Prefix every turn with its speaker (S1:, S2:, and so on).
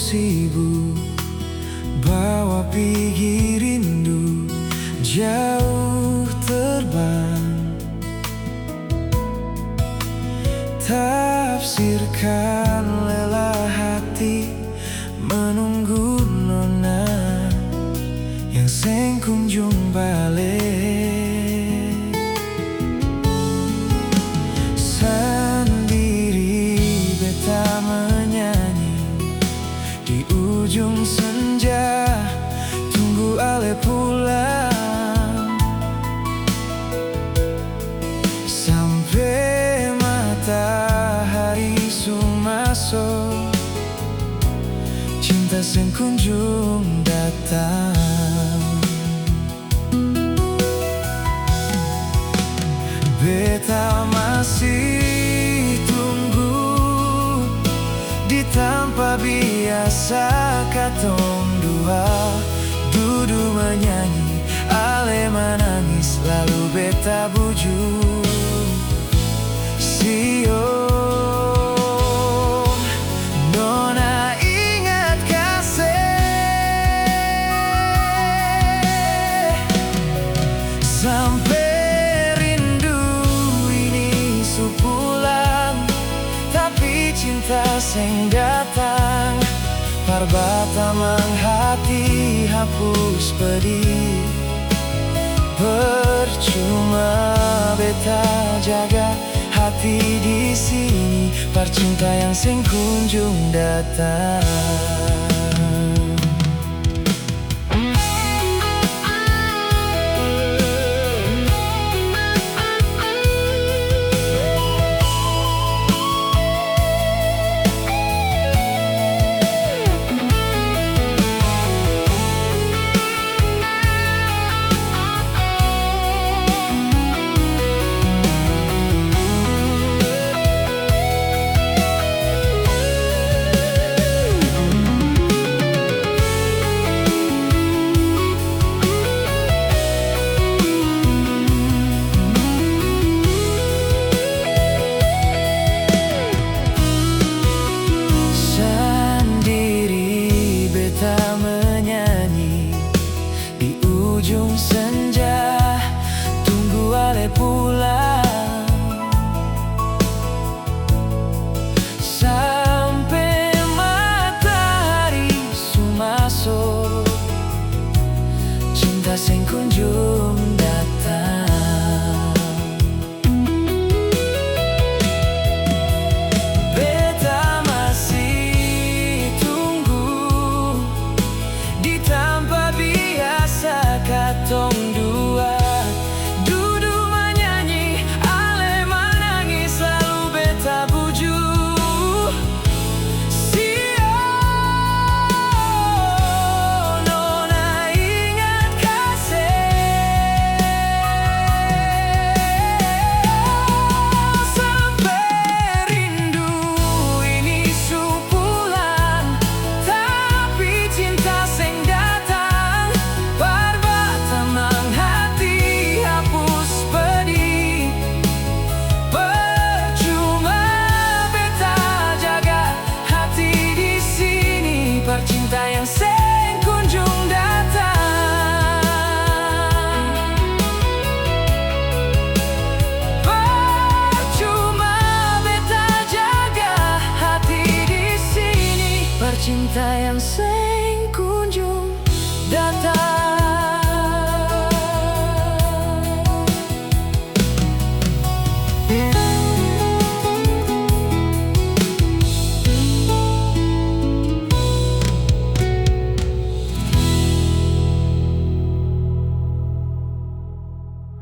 S1: sibuk bawa pergi rindu jauh terbang. Tafsirkan lelah hati menunggu nona yang seng kunjung balik. Sendiri beta menyanyi di ujung senja, tunggu ale pulang sampai matahari sumaso. Cinta seng kunjung datang. Beta masih tunggu di tempat biasa katong dua duduk menyanyi, ale menangis lalu beta bujuk sio. Nona ingat kasih sampai pulang, tapi cinta seng datang. Parbata menghati hapus pedih, percuma beta jaga hati di sini, percinta yang seng kunjung datang.